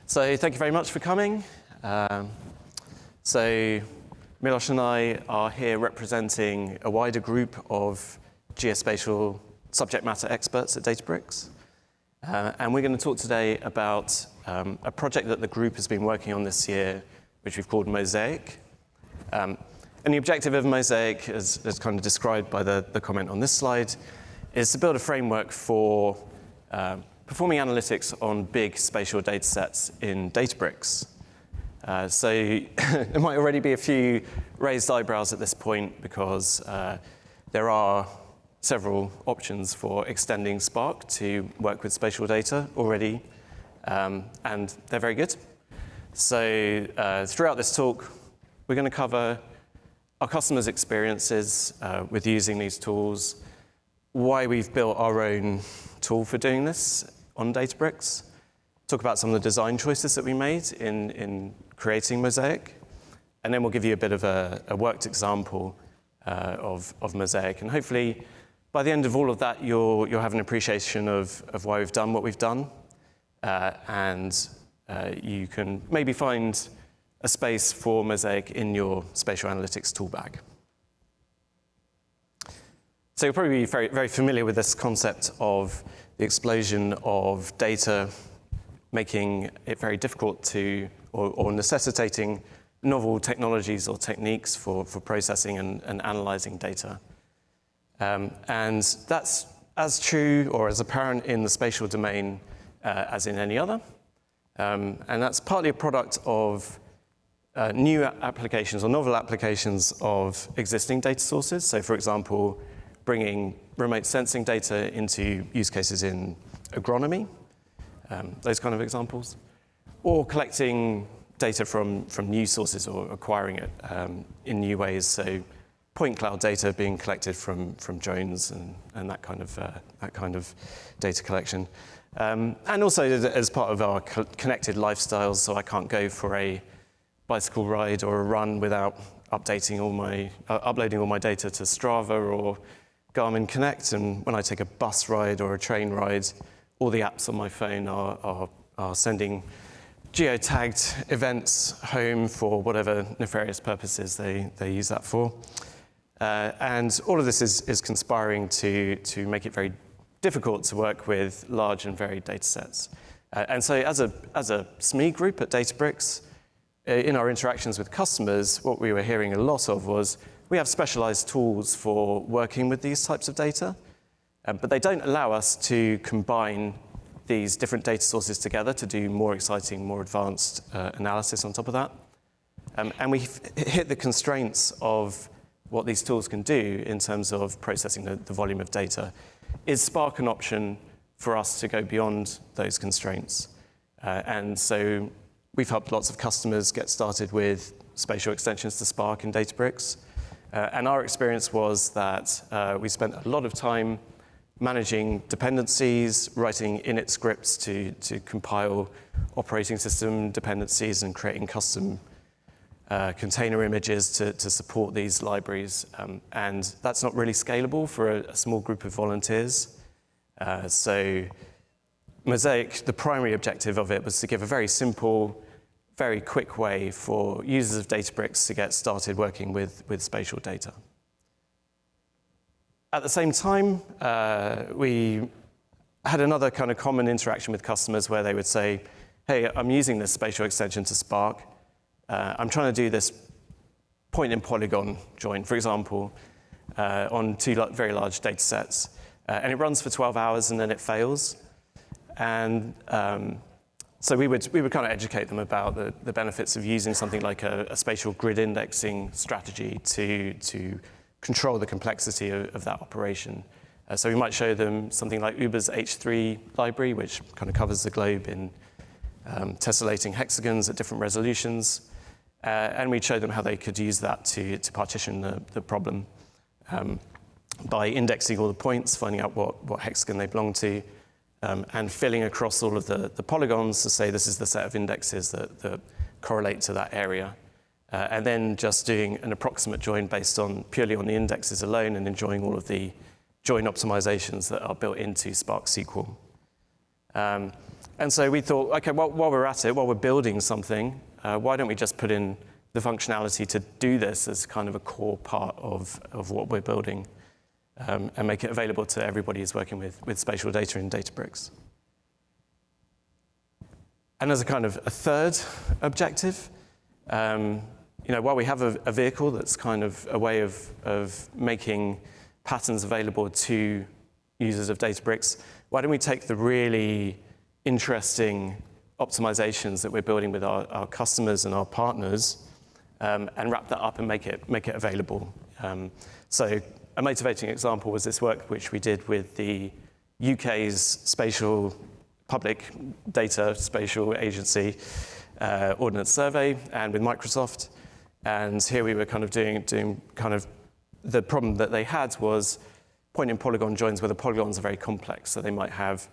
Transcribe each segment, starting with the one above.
So thank you very much for coming. So Milos and I are here representing a wider group of geospatial subject matter experts at Databricks. And we're going to talk today about a project that the group has been working on this year, which we've called Mosaic. And the objective of Mosaic, as kind of described by the comment on this slide, is to build a framework for performing analytics on big spatial data sets in Databricks. So there might already be a few raised eyebrows at this point because there are several options for extending Spark to work with spatial data already, and they're very good. So throughout this talk, we're going to cover our customers' experiences with using these tools, why we've built our own tool for doing this on Databricks, talk about some of the design choices that we made in creating Mosaic, and then we'll give you a bit of a worked example of Mosaic. And hopefully, by the end of all of that, you'll have an appreciation of why we've done what we've done, and you can maybe find a space for Mosaic in your spatial analytics tool bag. So you'll probably be very, very familiar with this concept of the explosion of data, making it very difficult to, or necessitating novel technologies or techniques for processing and analyzing data. And that's as true or as apparent in the spatial domain as in any other. And that's partly a product of new applications or novel applications of existing data sources. So for example, bringing remote sensing data into use cases in agronomy, those kind of examples, or collecting data from new sources or acquiring it in new ways. So point cloud data being collected from drones and that kind of data collection. And also as part of our connected lifestyles, so I can't go for a bicycle ride or a run without updating uploading all my data to Strava or Garmin Connect, and when I take a bus ride or a train ride, all the apps on my phone are sending geotagged events home for whatever nefarious purposes they use that for. And all of this is conspiring to make it very difficult to work with large and varied data sets. And so as a SME group at Databricks, in our interactions with customers, what we were hearing a lot of was, we have specialized tools for working with these types of data, but they don't allow us to combine these different data sources together to do more exciting, more advanced analysis on top of that. And we hit the constraints of what these tools can do in terms of processing the volume of data. Is Spark an option for us to go beyond those constraints? And so we've helped lots of customers get started with spatial extensions to Spark in Databricks. And our experience was that we spent a lot of time managing dependencies, writing init scripts to compile operating system dependencies and creating custom container images to support these libraries. And that's not really scalable for a small group of volunteers. So Mosaic, the primary objective of it was to give a very simple, very quick way for users of Databricks to get started working with spatial data. At the same time, we had another kind of common interaction with customers where they would say, hey, I'm using this spatial extension to Spark. I'm trying to do this point-in-polygon join, for example, on two very large data sets. And it runs for 12 hours and then it fails. And so we would kind of educate them about the benefits of using something like a spatial grid indexing strategy to control the complexity of that operation. So we might show them something like Uber's H3 library, which kind of covers the globe in tessellating hexagons at different resolutions. And we'd show them how they could use that to partition the problem by indexing all the points, finding out what hexagon they belong to, and filling across all of the polygons to say this is the set of indexes that correlate to that area. And then just doing an approximate join based purely on the indexes alone and enjoying all of the join optimizations that are built into Spark SQL. And so we thought, okay, while we're at it, while we're building something, why don't we just put in the functionality to do this as kind of a core part of what we're building, and make it available to everybody who's working with spatial data in Databricks. And as a kind of a third objective, while we have a vehicle that's kind of a way of making patterns available to users of Databricks, why don't we take the really interesting optimizations that we're building with our customers and our partners, and wrap that up and make it available. So a motivating example was this work which we did with the UK's spatial public data spatial agency Ordnance Survey, and with Microsoft. And here we were kind of doing kind of the problem that they had was point-in-polygon joins where the polygons are very complex. So they might have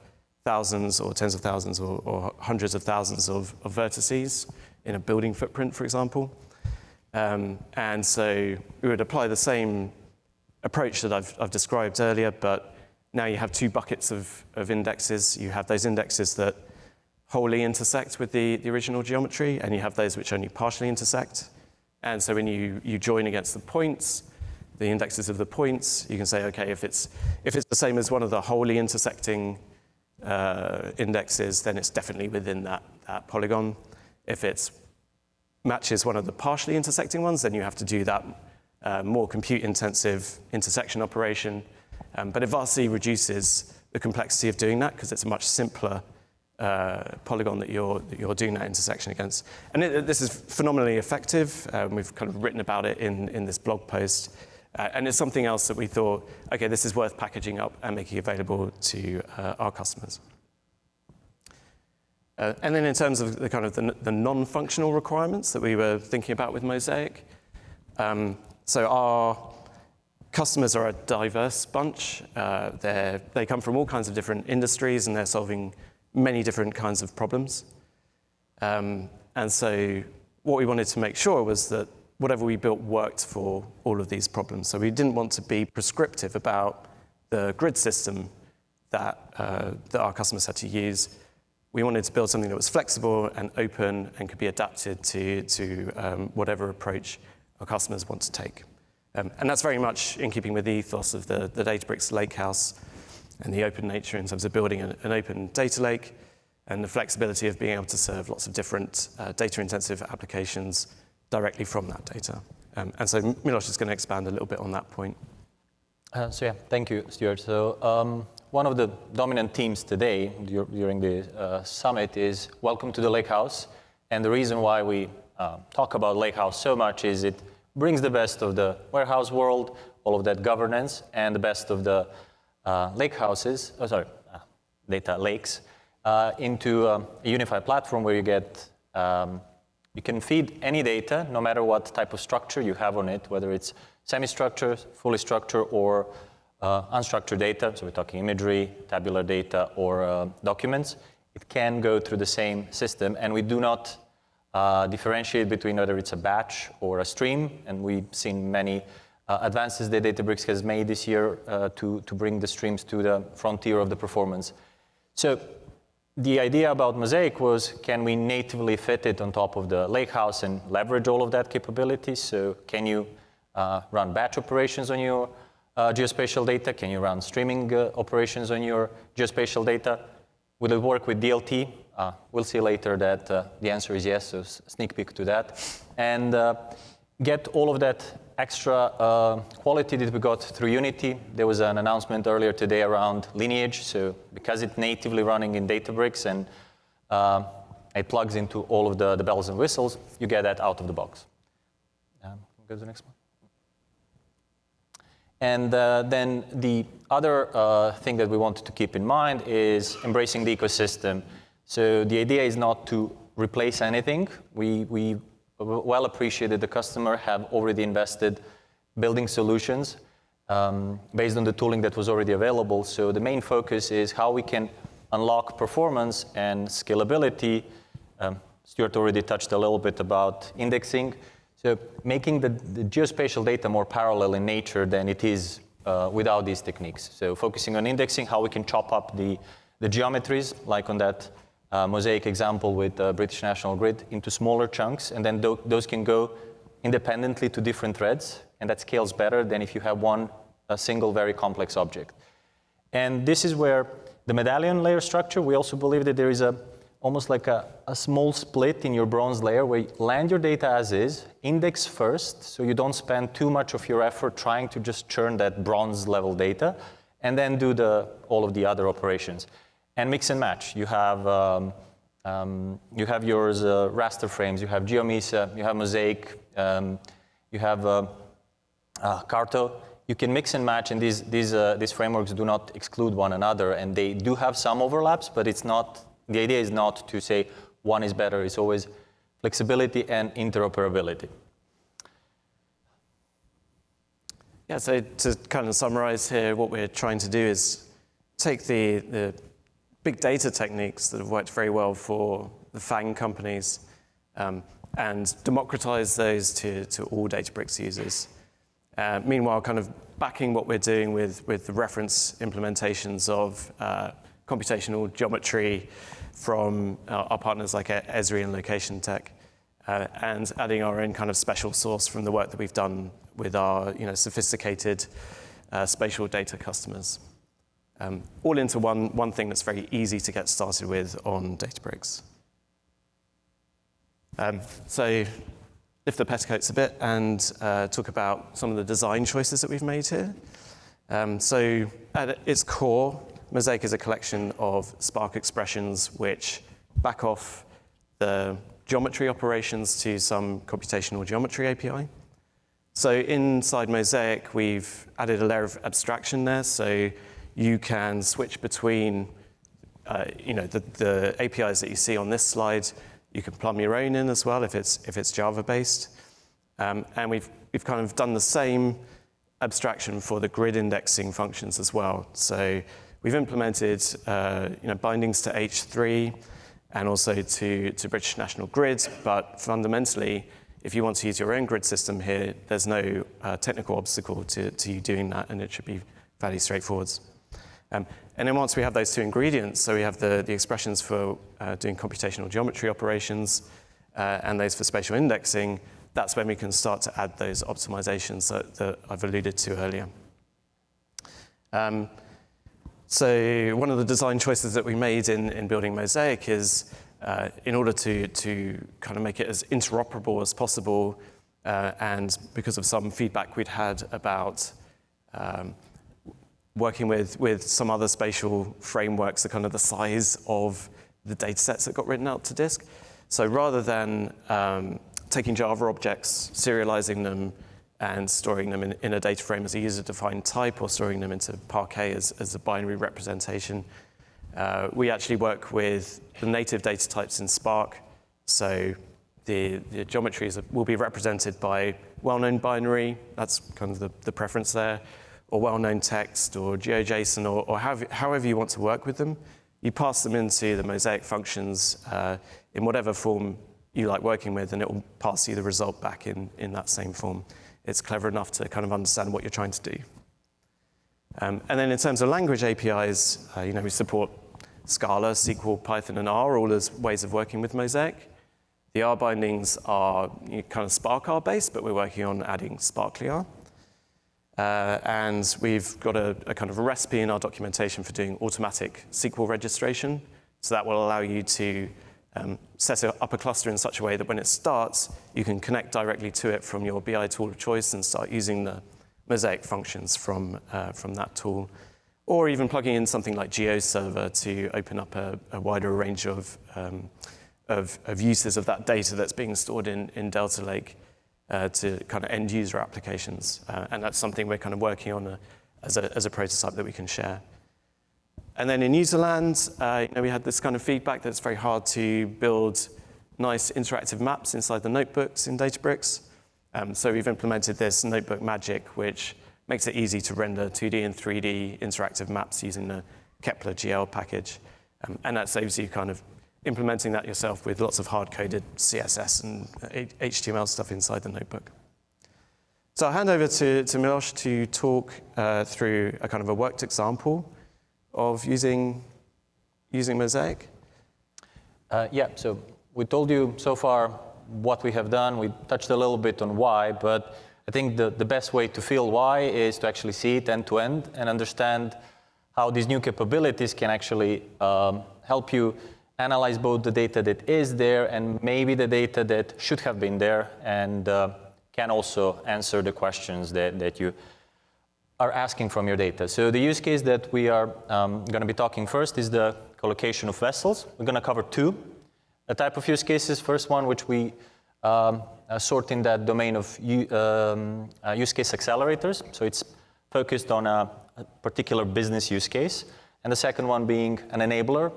thousands or tens of thousands or hundreds of thousands of vertices in a building footprint, for example. And so we would apply the same approach that I've described earlier, but now you have two buckets of indexes. You have those indexes that wholly intersect with the original geometry, and you have those which only partially intersect. And so when you join against the points, the indexes of the points, you can say, okay, if it's the same as one of the wholly intersecting indexes, then it's definitely within that polygon. If it matches one of the partially intersecting ones, then you have to do that more compute-intensive intersection operation. But it vastly reduces the complexity of doing that because it's a much simpler polygon that you're doing that intersection against. And this is phenomenally effective. We've kind of written about it in this blog post. And it's something else that we thought, okay, this is worth packaging up and making available to our customers. And then in terms of the kind of the non-functional requirements that we were thinking about with Mosaic, so our customers are a diverse bunch. They come from all kinds of different industries, and they're solving many different kinds of problems. And so what we wanted to make sure was that whatever we built worked for all of these problems. So we didn't want to be prescriptive about the grid system that our customers had to use. We wanted to build something that was flexible and open and could be adapted to whatever approach our customers want to take. And that's very much in keeping with the ethos of the Databricks Lakehouse and the open nature in terms of building an open data lake and the flexibility of being able to serve lots of different data-intensive applications directly from that data. And so Milos is going to expand a little bit on that point. Thank you, Stuart. So one of the dominant themes today during the summit is welcome to the Lakehouse. And the reason why we talk about Lakehouse so much is it brings the best of the warehouse world, all of that governance, and the best of the data lakes into a unified platform where you get you can feed any data, no matter what type of structure you have on it, whether it's semi-structured, fully structured, or unstructured data. So we're talking imagery, tabular data, or documents. It can go through the same system, and we do not differentiate between whether it's a batch or a stream. And we've seen many advances that Databricks has made this year to bring the streams to the frontier of the performance. So the idea about Mosaic was, can we natively fit it on top of the Lakehouse and leverage all of that capability? So can you run batch operations on your geospatial data? Can you run streaming operations on your geospatial data? Will it work with DLT? We'll see later that the answer is yes, so sneak peek to that. And get all of that extra quality that we got through Unity. There was an announcement earlier today around lineage. So because it's natively running in Databricks and it plugs into all of the bells and whistles, you get that out of the box. Go to the next one. And then the other thing that we wanted to keep in mind is embracing the ecosystem. So the idea is not to replace anything. We well appreciated the customer have already invested building solutions based on the tooling that was already available. So the main focus is how we can unlock performance and scalability. Stuart already touched a little bit about indexing. So making the geospatial data more parallel in nature than it is without these techniques. So focusing on indexing, how we can chop up the the geometries, like on that Mosaic example with British National Grid, into smaller chunks, and then those can go independently to different threads, and that scales better than if you have a single very complex object. And this is where the medallion layer structure, we also believe that there is almost like a small split in your bronze layer where you land your data as is, index first, so you don't spend too much of your effort trying to just churn that bronze level data, and then do all of the other operations. And mix and match. You have yours raster frames, you have GeoMesa, you have Mosaic, you have Carto. You can mix and match, and these frameworks do not exclude one another, and they do have some overlaps, but it's not, the idea is not to say one is better, it's always flexibility and interoperability. Yeah, so to kind of summarize here, what we're trying to do is take the big data techniques that have worked very well for the FANG companies and democratize those to all Databricks users. Meanwhile, kind of backing what we're doing with the reference implementations of computational geometry from our partners like Esri and Location Tech, and adding our own kind of special source from the work that we've done with our sophisticated spatial data customers. All into one thing that's very easy to get started with on Databricks. So lift the petticoats a bit and talk about some of the design choices that we've made here. So at its core, Mosaic is a collection of Spark expressions which back off the geometry operations to some computational geometry API. So inside Mosaic, we've added a layer of abstraction there, so you can switch between the APIs that you see on this slide. You can plumb your own in as well if it's Java-based. And we've kind of done the same abstraction for the grid indexing functions as well. So we've implemented bindings to H3 and also to British National Grid, but fundamentally, if you want to use your own grid system here, there's no technical obstacle to you doing that, and it should be fairly straightforward. And then once we have those two ingredients, so we have the expressions for doing computational geometry operations and those for spatial indexing, that's when we can start to add those optimizations that I've alluded to earlier. So one of the design choices that we made in building Mosaic is in order to kind of make it as interoperable as possible, and because of some feedback we'd had about working with some other spatial frameworks, the kind of the size of the data sets that got written out to disk. So rather than taking Java objects, serializing them, and storing them in a data frame as a user-defined type, or storing them into Parquet as a binary representation, we actually work with the native data types in Spark. So the geometries will be represented by well-known binary, that's kind of the preference there, or well-known text, or GeoJSON, or however you want to work with them. You pass them into the Mosaic functions in whatever form you like working with, and it will pass you the result back in that same form. It's clever enough to kind of understand what you're trying to do. And then in terms of language APIs, we support Scala, SQL, Python, and R, all as ways of working with Mosaic. The R bindings are kind of Spark R based, but we're working on adding Sparkly R. And we've got a kind of a recipe in our documentation for doing automatic SQL registration. So that will allow you to set up a cluster in such a way that when it starts, you can connect directly to it from your BI tool of choice and start using the Mosaic functions from that tool. Or even plugging in something like GeoServer to open up a wider range of uses of that data that's being stored in Delta Lake to kind of end user applications. And that's something we're kind of working on as a prototype that we can share. And then in userland, we had this kind of feedback that it's very hard to build nice interactive maps inside the notebooks in Databricks. So we've implemented this notebook magic, which makes it easy to render 2D and 3D interactive maps using the Kepler GL package. And that saves you kind of implementing that yourself with lots of hard-coded CSS and HTML stuff inside the notebook. So I'll hand over to Miloš to talk through a kind of a worked example of using using Mosaic? Yeah, so we told you so far what we have done. We touched a little bit on why, but I think the best way to feel why is to actually see it end to end and understand how these new capabilities can actually help you analyze both the data that is there and maybe the data that should have been there, and can also answer the questions that you are asking from your data. So the use case that we are going to be talking first is the collocation of vessels. We're going to cover two type of use cases. First one, which we sort in that domain of use case accelerators. So it's focused on a particular business use case. And the second one being an enabler,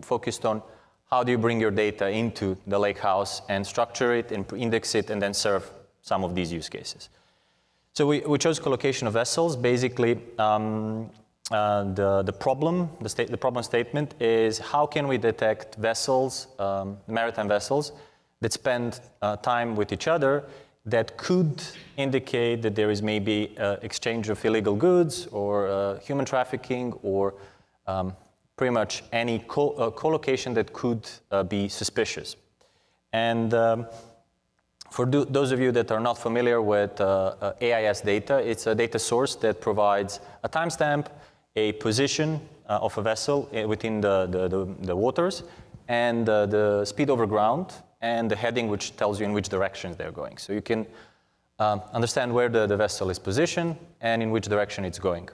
focused on how do you bring your data into the Lakehouse and structure it and index it and then serve some of these use cases. So we chose collocation of vessels. Basically, the problem statement is how can we detect vessels, maritime vessels, that spend time with each other that could indicate that there is maybe exchange of illegal goods or human trafficking or pretty much any collocation that could be suspicious. And for those of you that are not familiar with AIS data, it's a data source that provides a timestamp, a position of a vessel within the waters, and the speed over ground, and the heading, which tells you in which directions they're going. So you can understand where the vessel is positioned and in which direction it's going.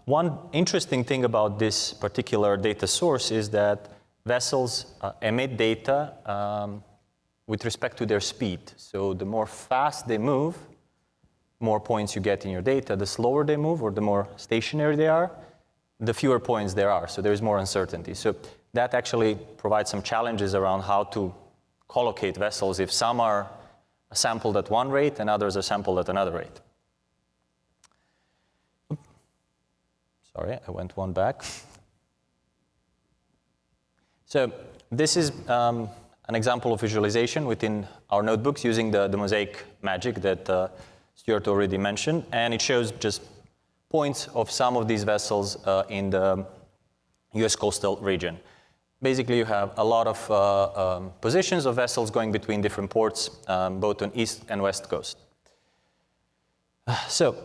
One interesting thing about this particular data source is that vessels emit data with respect to their speed. So the more fast they move, more points you get in your data. The slower they move or the more stationary they are, the fewer points there are. So there's more uncertainty. So that actually provides some challenges around how to collocate vessels if some are sampled at one rate and others are sampled at another rate. Sorry, I went one back. So this is an example of visualization within our notebooks using the Mosaic magic that Stuart already mentioned. And it shows just points of some of these vessels in the US coastal region. Basically, you have a lot of positions of vessels going between different ports, both on east and west coast. So,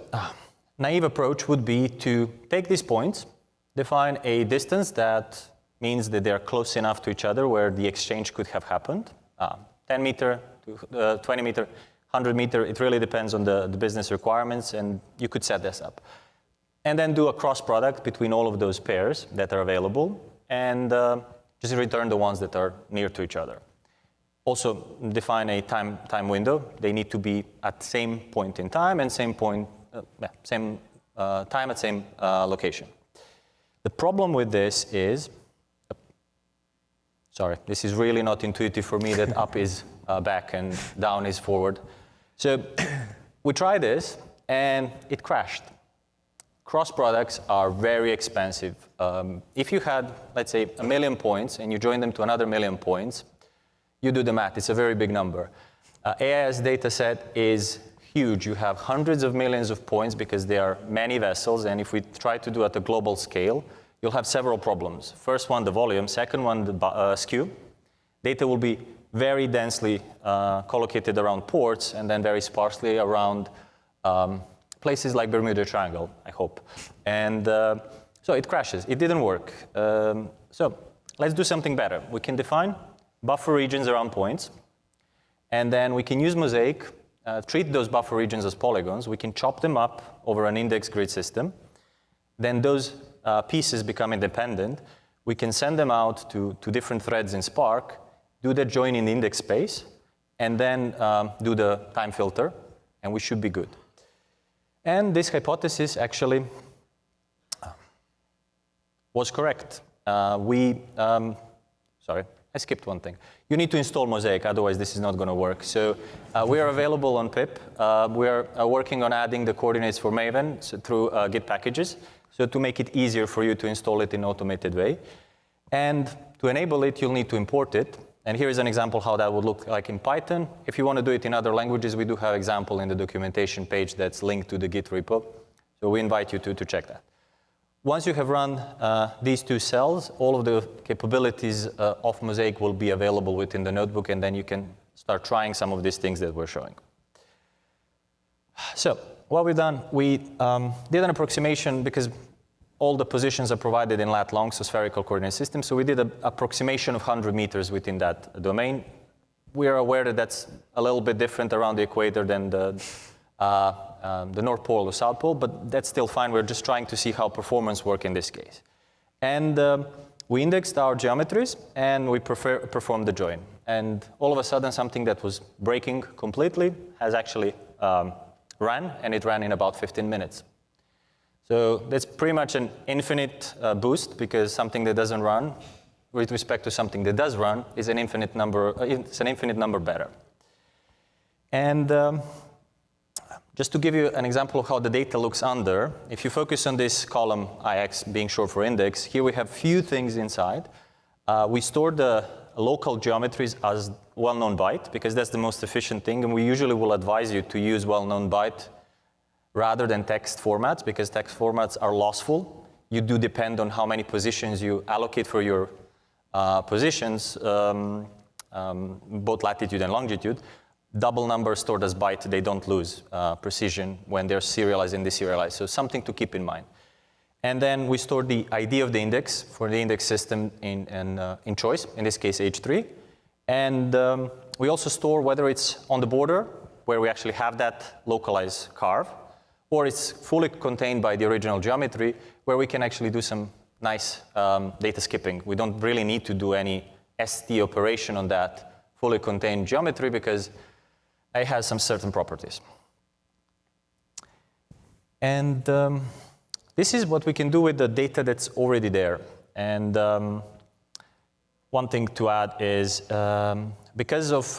naive approach would be to take these points, define a distance that means that they're close enough to each other where the exchange could have happened. 10 meter, to 20 meter, 100 meter, it really depends on the business requirements, and you could set this up. And then do a cross product between all of those pairs that are available, and just return the ones that are near to each other. Also define a time window. They need to be at the same point in time and same time at same location. The problem with this is, sorry, this is really not intuitive for me that up is back and down is forward. So we tried this and it crashed. Cross products are very expensive. If you had, let's say, 1 million points and you join them to another 1 million points, you do the math, it's a very big number. AIS data set is huge. You have hundreds of millions of points because there are many vessels, and if we try to do at a global scale, you'll have several problems. First one, the volume. Second one, the skew. Data will be very densely collocated around ports and then very sparsely around places like Bermuda Triangle, I hope. And so it crashes. It didn't work. So let's do something better. We can define buffer regions around points, and then we can use Mosaic, treat those buffer regions as polygons. We can chop them up over an index grid system. Then those pieces become independent. We can send them out to different threads in Spark, do the join in the index space, and then do the time filter, and we should be good. And this hypothesis actually was correct. Sorry, I skipped one thing. You need to install Mosaic, otherwise this is not going to work. So we are available on pip. We are working on adding the coordinates for Maven through Git packages, so to make it easier for you to install it in an automated way. And to enable it, you'll need to import it. And here is an example how that would look like in Python. If you want to do it in other languages, we do have an example in the documentation page that's linked to the Git repo. So we invite you to check that. once you have run these two cells, all of the capabilities of Mosaic will be available within the notebook, and then you can start trying some of these things that we're showing. So what we've done, we did an approximation because all the positions are provided in lat long, so spherical coordinate system. So we did an approximation of 100 meters within that domain. We are aware that that's a little bit different around the equator than the North Pole or South Pole, but that's still fine. We're just trying to see how performance works in this case. And we indexed our geometries, and we performed the join. And all of a sudden, something that was breaking completely has actually ran, and it ran in about 15 minutes. So that's pretty much an infinite boost, because something that doesn't run with respect to something that does run is an infinite number, it's an infinite number better. And just to give you an example of how the data looks under, if you focus on this column IX being short for index, here we have few things inside. We store the local geometries as well-known byte, because that's the most efficient thing, and we usually will advise you to use well-known byte rather than text formats, because text formats are lossful. You do depend on how many positions you allocate for your positions, both latitude and longitude. Double numbers stored as byte, they don't lose precision when they're serialized and deserialized, so something to keep in mind. And then we store the ID of the index for the index system in choice, in this case H3. And we also store whether it's on the border, where we actually have that localized carve, or it's fully contained by the original geometry, where we can actually do some nice data skipping. We don't really need to do any ST operation on that fully contained geometry, because it has some certain properties. And this is what we can do with the data that's already there. And one thing to add is, because of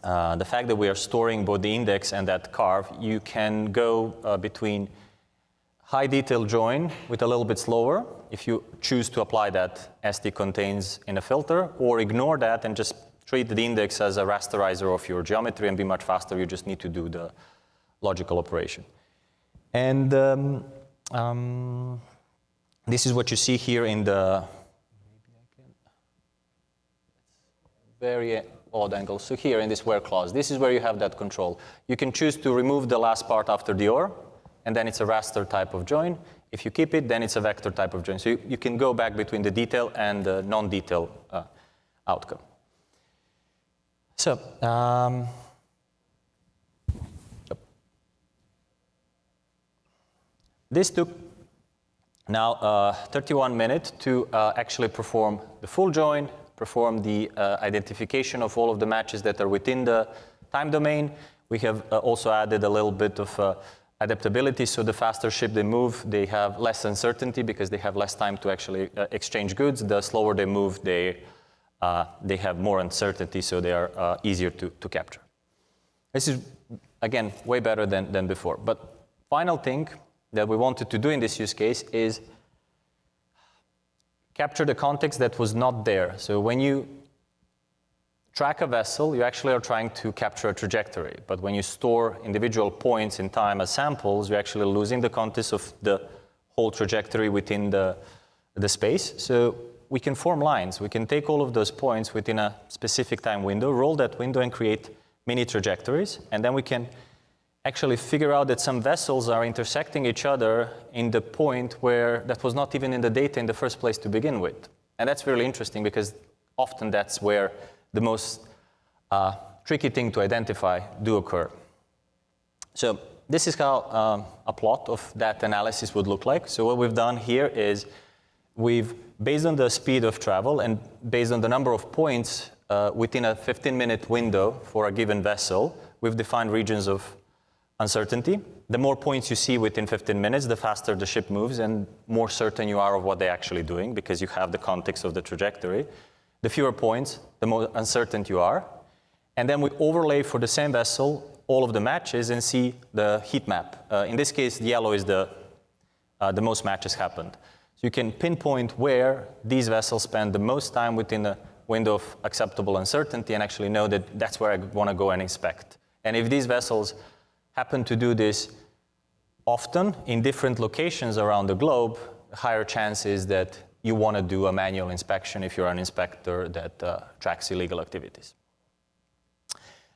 the fact that we are storing both the index and that carve, you can go between high detail join with a little bit slower if you choose to apply that ST contains in a filter, or ignore that and just treat the index as a rasterizer of your geometry and be much faster. You just need to do the logical operation. And this is what you see here in the very odd angle. So here in this where clause, this is where you have that control. You can choose to remove the last part after the or, and then it's a raster type of join. If you keep it, then it's a vector type of join. So you can go back between the detail and the non-detail outcome. So, this took now 31 minutes to actually perform the full join, perform the identification of all of the matches that are within the time domain. We have also added a little bit of adaptability, so the faster ship they move, they have less uncertainty because they have less time to actually exchange goods. The slower they move, they have more uncertainty, so they are easier to capture. This is, again, way better than before. But final thing that we wanted to do in this use case is capture the context that was not there. So when you track a vessel, you actually are trying to capture a trajectory. But when you store individual points in time as samples, you're actually losing the context of the whole trajectory within the space. So we can form lines. We can take all of those points within a specific time window, roll that window, and create mini trajectories. And then we can actually figure out that some vessels are intersecting each other in the point where that was not even in the data in the first place to begin with. And that's really interesting, because often that's where the most tricky thing to identify do occur. So this is how a plot of that analysis would look like. So what we've done here is we've, based on the speed of travel and based on the number of points within a 15-minute window for a given vessel, we've defined regions of uncertainty. The more points you see within 15 minutes, the faster the ship moves and more certain you are of what they're actually doing, because you have the context of the trajectory. The fewer points, the more uncertain you are. And then we overlay for the same vessel all of the matches and see the heat map. In this case, the yellow is the most matches happened. So you can pinpoint where these vessels spend the most time within a window of acceptable uncertainty and actually know that that's where I want to go and inspect. And if these vessels happen to do this often in different locations around the globe, the higher chance is that you want to do a manual inspection if you're an inspector that tracks illegal activities.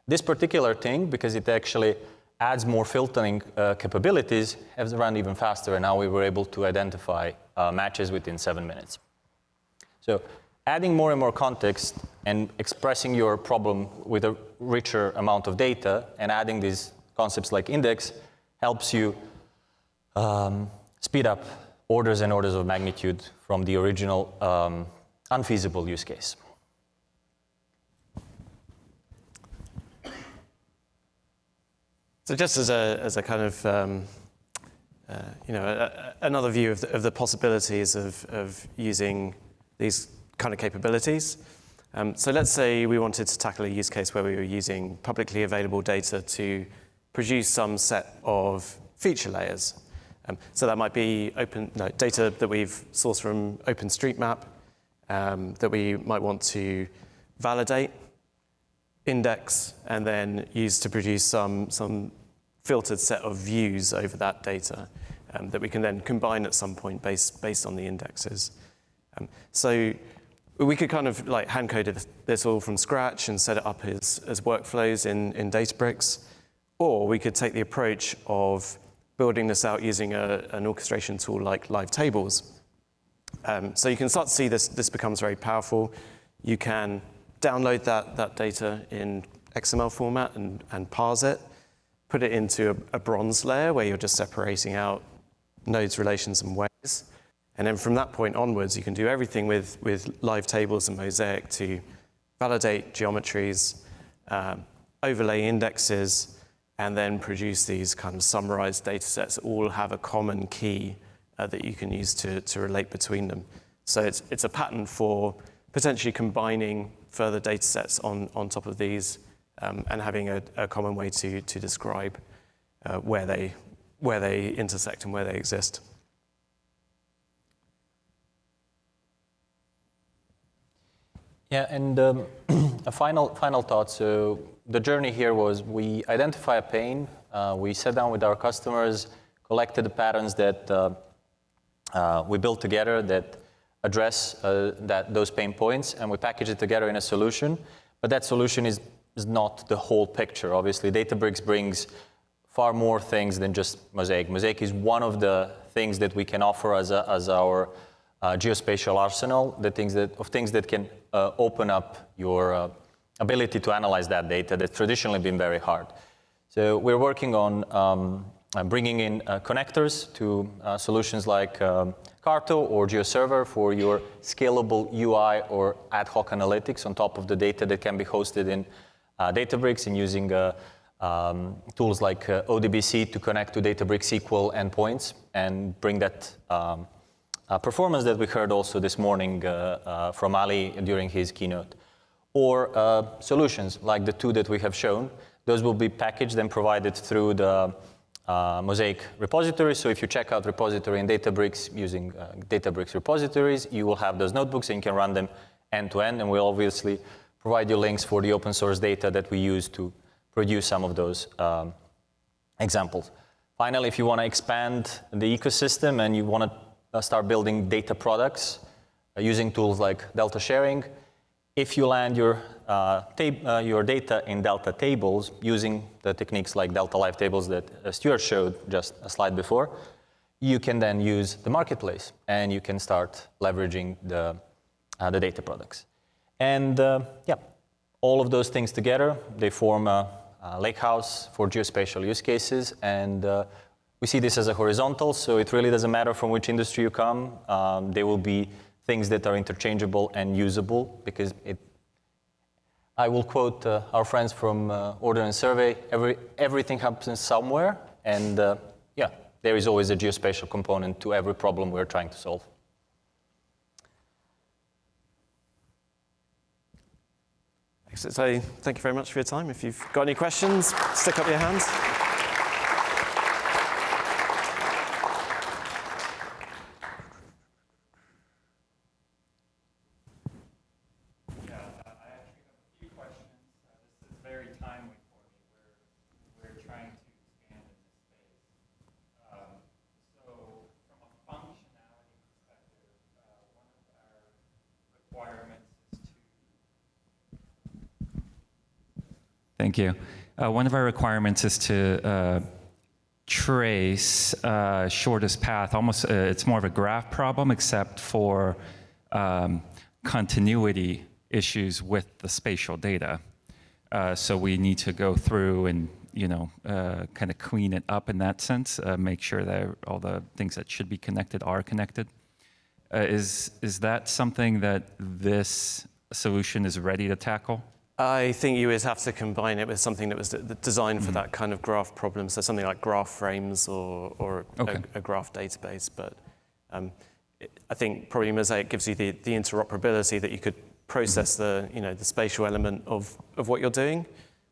This particular thing, because it actually adds more filtering capabilities, has run even faster, and now we were able to identify matches within 7 minutes. So adding more and more context and expressing your problem with a richer amount of data and adding these concepts like index helps you speed up orders and orders of magnitude from the original unfeasible use case. So just as a kind of another view of the possibilities of using these kind of capabilities. So let's say we wanted to tackle a use case where we were using publicly available data to produce some set of feature layers. So that might be data that we've sourced from OpenStreetMap that we might want to validate, index, and then use to produce some filtered set of views over that data that we can then combine at some point based on the indexes. So we could kind of like hand-code this all from scratch and set it up as workflows in Databricks, or we could take the approach of building this out using an orchestration tool like Live Tables. So you can start to see this becomes very powerful. You can download that data in XML format and parse it, put it into a bronze layer where you're just separating out nodes, relations, and ways. And then from that point onwards, you can do everything with Live Tables and Mosaic to validate geometries, overlay indexes, and then produce these kind of summarized data sets that all have a common key that you can use to relate between them. So it's a pattern for potentially combining further data sets on top of these and having a common way to describe where they intersect and where they exist. Yeah, and a final thought. So the journey here was we identify a pain, we sat down with our customers, collected the patterns that we built together that address those pain points, and we package it together in a solution. But that solution is not the whole picture. Obviously, Databricks brings far more things than just Mosaic. Mosaic is one of the things that we can offer as our geospatial arsenal, things that can open up your ability to analyze that data that's traditionally been very hard. So we're working on bringing in connectors to solutions like Carto or GeoServer for your scalable UI or ad hoc analytics on top of the data that can be hosted in Databricks, and using tools like ODBC to connect to Databricks SQL endpoints and bring that performance that we heard also this morning from Ali during his keynote. Or solutions like the two that we have shown. Those will be packaged and provided through the Mosaic repository. So if you check out repository in Databricks using Databricks repositories, you will have those notebooks and you can run them end to end. And we'll obviously provide you links for the open source data that we use to produce some of those examples. Finally, if you want to expand the ecosystem and you want to start building data products using tools like Delta sharing, if you land your data in Delta tables using the techniques like Delta Live Tables that Stuart showed just a slide before, you can then use the marketplace and you can start leveraging the data products. And all of those things together, they form a lakehouse for geospatial use cases. And we see this as a horizontal, so it really doesn't matter from which industry you come. There will be things that are interchangeable and usable, because I will quote our friends from Order and Survey, everything happens somewhere, and there is always a geospatial component to every problem we're trying to solve. So thank you very much for your time. If you've got any questions, stick up your hands. Thank you. One of our requirements is to trace shortest path. Almost, it's more of a graph problem, except for continuity issues with the spatial data. So we need to go through and kind of clean it up in that sense, make sure that all the things that should be connected are connected. Is that something that this solution is ready to tackle? I think you would have to combine it with something that was designed for that kind of graph problem, so something like graph frames or a graph database. But I think probably Mosaic gives you the interoperability that you could process the spatial element of what you're doing,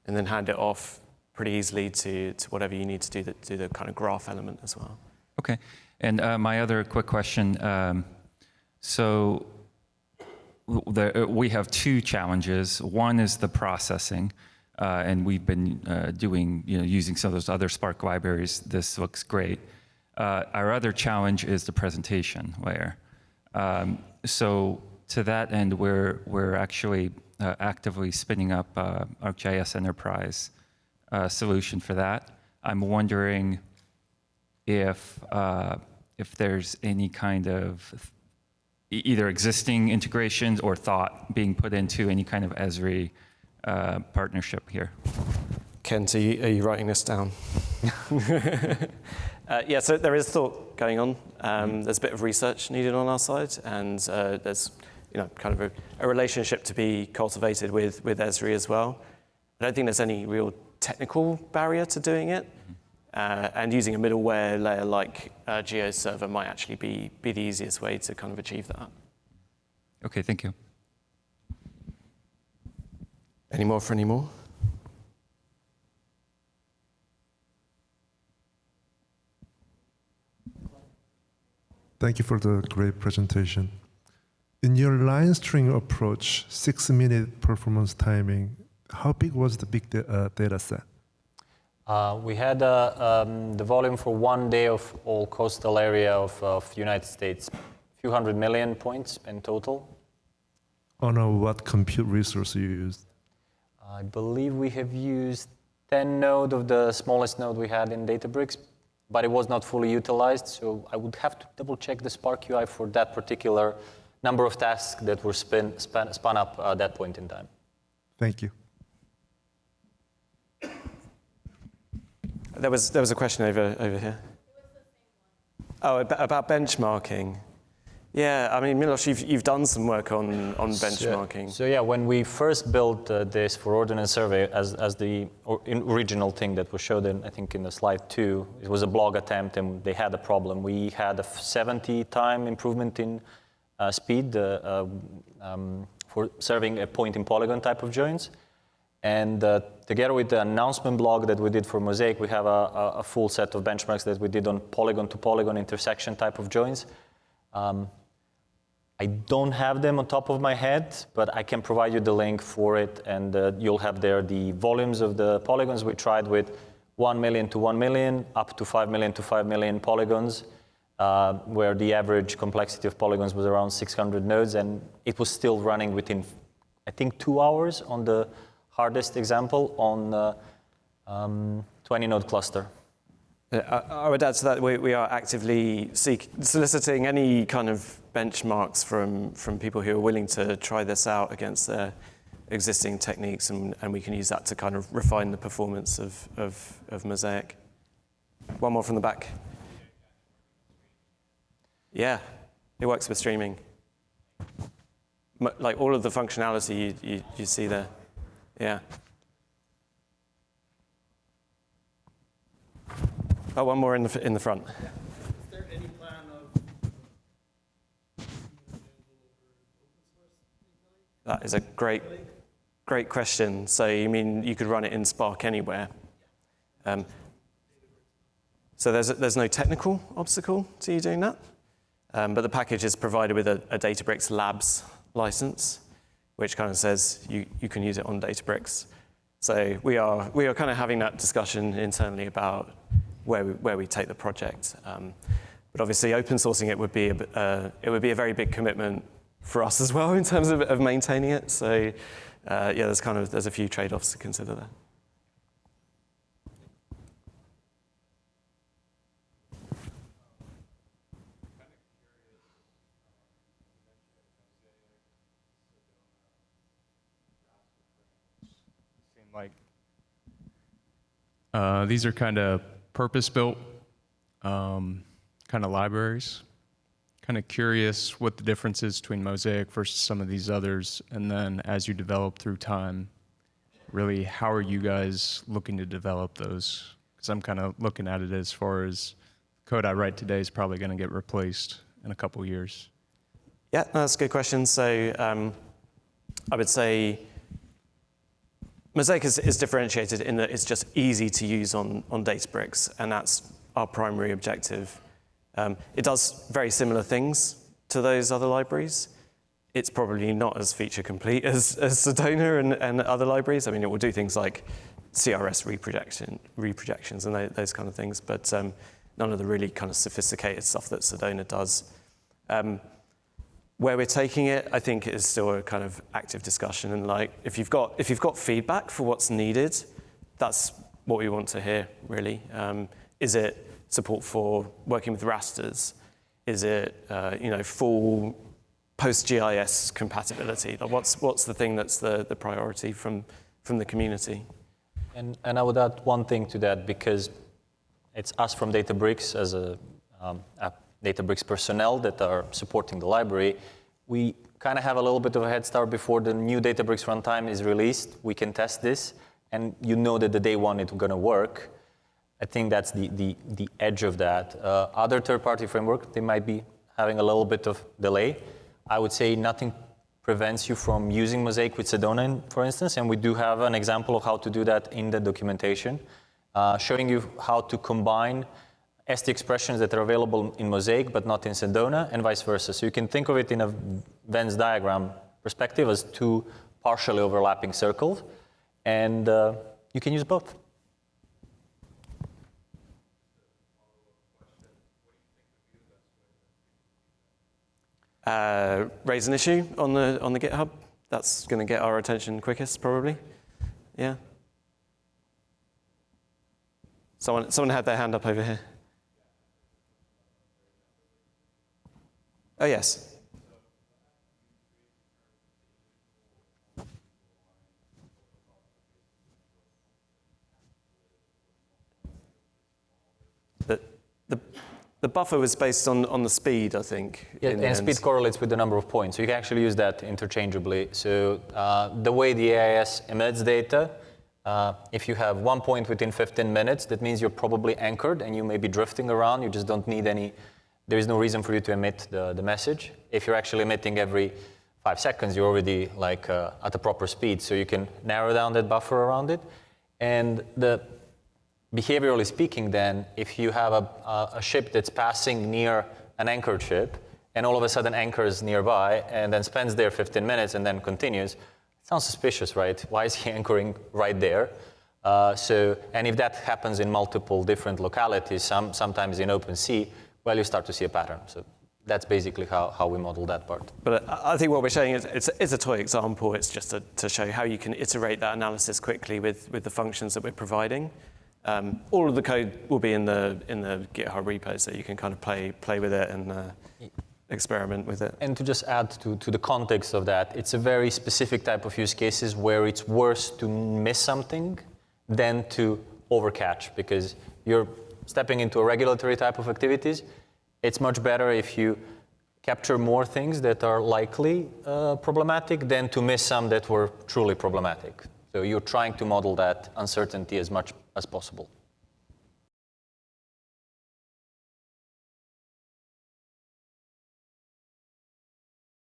and then hand it off pretty easily to whatever you need to do the kind of graph element as well. Okay, and my other quick question. So we have two challenges. One is the processing, and we've been using some of those other Spark libraries. This looks great. Our other challenge is the presentation layer. So to that end, we're actually actively spinning up ArcGIS Enterprise solution for that. I'm wondering if there's any kind of either existing integrations or thought being put into any kind of Esri partnership here. Kent, are you writing this down? Yeah, so there is thought going on. There's a bit of research needed on our side, and there's kind of a relationship to be cultivated with Esri as well. I don't think there's any real technical barrier to doing it, and using a middleware layer like GeoServer might actually be the easiest way to kind of achieve that. Okay, thank you. Any more for any more? Thank you for the great presentation. In your line string approach, 6-minute performance timing, how big was the big data set? We had the volume for 1 day of all coastal area of United States, a few hundred million points in total. On what compute resource you used? I believe we have used 10 node of the smallest node we had in Databricks, but it was not fully utilized, so I would have to double check the Spark UI for that particular number of tasks that were spun up at that point in time. Thank you. There was a question over here. Oh, about benchmarking. Yeah, I mean, Milos, you've done some work on benchmarking. So yeah, when we first built this for Ordnance Survey as the original thing that was showed in, I think, in the slide 2, it was a blog attempt, and they had a problem. We had a 70-time improvement in speed for serving a point-in-polygon type of joins. And together with the announcement blog that we did for Mosaic, we have a full set of benchmarks that we did on polygon-to-polygon intersection type of joins. I don't have them on top of my head, but I can provide you the link for it, and you'll have there the volumes of the polygons. We tried with 1 million to 1 million, up to 5 million to 5 million polygons, where the average complexity of polygons was around 600 nodes, and it was still running within, I think, 2 hours on the hardest example on 20-node cluster. I would add to that, we are actively soliciting any kind of benchmarks from people who are willing to try this out against their existing techniques, and we can use that to kind of refine the performance of Mosaic. One more from the back. Yeah, it works with streaming. Like all of the functionality you see there. Yeah. Oh, one more in the front. Is there any plan of That is a great question. So you mean you could run it in Spark anywhere? So there's no technical obstacle to you doing that, but the package is provided with a Databricks Labs license, which kind of says you can use it on Databricks. So we are kind of having that discussion internally about where we take the project. But obviously, open sourcing it would be a very big commitment for us as well in terms of maintaining it. So yeah, there's a few trade-offs to consider there. Like, these are kind of purpose-built kind of libraries. Kind of curious what the difference is between Mosaic versus some of these others, and then as you develop through time, really, how are you guys looking to develop those? Because I'm kind of looking at it as far as code I write today is probably going to get replaced in a couple years. Yeah, no, that's a good question. So I would say Mosaic is differentiated in that it's just easy to use on Databricks, and that's our primary objective. It does very similar things to those other libraries. It's probably not as feature complete as Sedona and other libraries. I mean, it will do things like CRS reprojections and those kind of things, but none of the really kind of sophisticated stuff that Sedona does. Where we're taking it, I think, is still a kind of active discussion. And like, if you've got feedback for what's needed, that's what we want to hear, really. Is it support for working with rasters? Is it full post-GIS compatibility? Like what's the thing that's the priority from the community? And I would add one thing to that, because it's us from Databricks as a Databricks personnel that are supporting the library. We kind of have a little bit of a head start before the new Databricks runtime is released. We can test this, and you know that the day one it's going to work. I think that's the edge of that. Other third-party framework, they might be having a little bit of delay. I would say nothing prevents you from using Mosaic with Sedona, for instance, and we do have an example of how to do that in the documentation, showing you how to combine ST expressions that are available in Mosaic but not in Sedona, and vice versa. So you can think of it in a Venn diagram perspective as two partially overlapping circles, and you can use both. Raise an issue on the GitHub. That's going to get our attention quickest, probably. Yeah. Someone had their hand up over here. Oh, yes. The buffer was based on the speed, I think. Yeah, and speed correlates with the number of points. So you can actually use that interchangeably. So the way the AIS emits data, if you have 1 point within 15 minutes, that means you're probably anchored and you may be drifting around. You just don't need any, there is no reason for you to emit the message. If you're actually emitting every 5 seconds, you're already like at the proper speed. So you can narrow down that buffer around it. And behaviorally speaking, then, if you have a ship that's passing near an anchored ship, and all of a sudden anchors nearby, and then spends there 15 minutes and then continues, it sounds suspicious, right? Why is he anchoring right there? And if that happens in multiple different localities, sometimes in open sea, well, you start to see a pattern. So that's basically how we model that part. But I think what we're showing is it's a toy example. It's just to show how you can iterate that analysis quickly with the functions that we're providing. All of the code will be in the GitHub repo, so you can kind of play with it and experiment with it. And to just add to the context of that, it's a very specific type of use cases where it's worse to miss something than to overcatch, because you're stepping into a regulatory type of activities. It's much better if you capture more things that are likely problematic than to miss some that were truly problematic. So you're trying to model that uncertainty as much as possible.